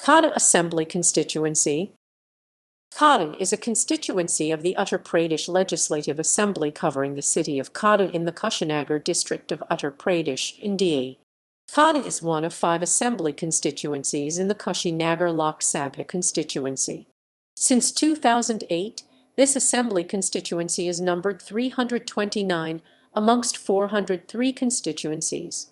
Khadda Assembly Constituency. Khadda is a constituency of the Uttar Pradesh Legislative Assembly covering the city of Khadda in the Kushinagar district of Uttar Pradesh, India. Khadda is one of 5 assembly constituencies in the Kushinagar Lok Sabha constituency. Since 2008, this assembly constituency is numbered 329 amongst 403 constituencies.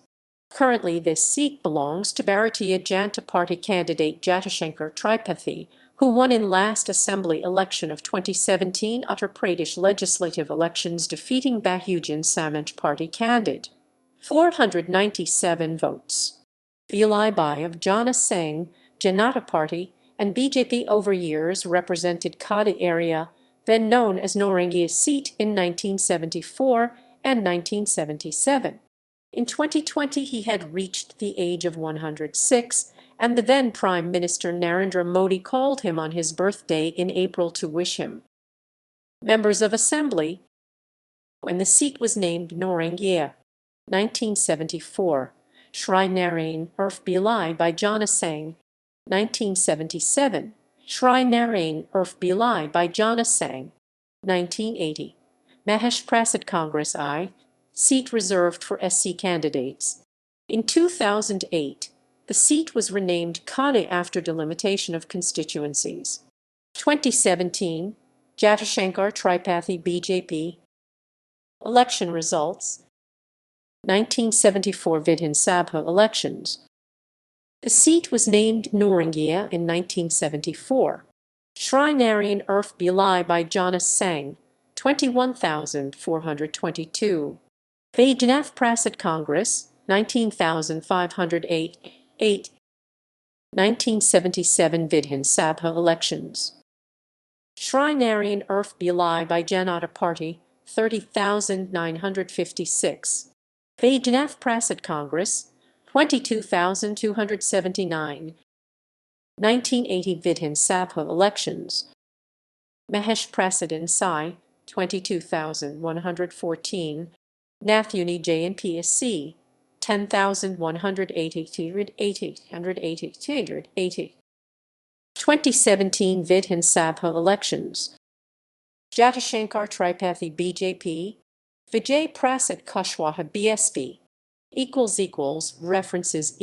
Currently, this seat belongs to Bharatiya Janta Party candidate Jatashanker Tripathi, who won in last assembly election of 2017 Uttar Pradesh Legislative Elections, defeating Bahujan Samaj Party candidate 497 votes. Bhai of Jana Sangh, Janata Party, and BJP over years represented Khadda area, then known as Naurangia seat, in 1974 and 1977. In 2020, he had reached the age of 106, and the then Prime Minister Narendra Modi called him on his birthday in April to wish him. Members of Assembly. When the seat was named Naurangia, 1974, Shri Narain Urf Bhulai by Jana Sangh, 1977, Shri Narain Urf Bhulai by Jana Sangh, 1980, Mahesh Prasad Congress I, seat reserved for SC candidates. In 2008, the seat was renamed Khadda after delimitation of constituencies. 2017, Jatashanker Tripathi BJP. Election results. 1974 Vidhan Sabha elections. The seat was named Naurangia in 1974. Shri Narain Urf Bhulai by Jana Sangh, 21,422. Vijay Pratap Congress, 19,508. 1977 Vidhan Sabha elections. Shri Narain Urf Bhulai by Janata Party, 30,956. Vijay Pratap Congress, 22,279. 1980 Vidhan Sabha elections. Mahesh Prasad Sai, 22,114. Nathuni JNPSC, 10,180. 2017 Vidhan Sabha elections. Jatashankar Tripathi BJP, Vijay Pratap Kushwaha BSP. References